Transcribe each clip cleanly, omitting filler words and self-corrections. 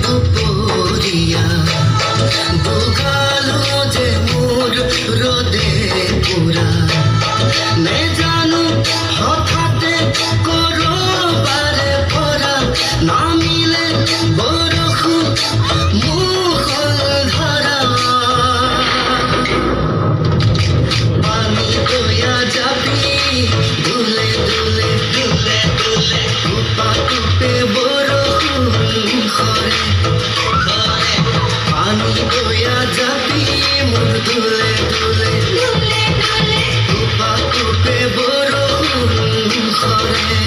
দুপৰীয়া দুগালো যে মোৰ ৰদে পুৰা নেজানো হঠাতে কৰবাৰে পৰা নামিলে বৰষুণ মুষলধাৰা পানী তৈয়া যাবি দুলে দুলে দুলে দুলে টুপা টুপে বৰষুণ খৰে খৰে পানী তৈয়া যাবি মোৰ দুলে দুলে দুলে দুলে টুপা টুপে বৰষুণ খৰে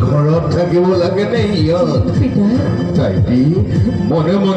ঘৰত থাকিব লাগে নে ইয়াত তাইটি মনে মনে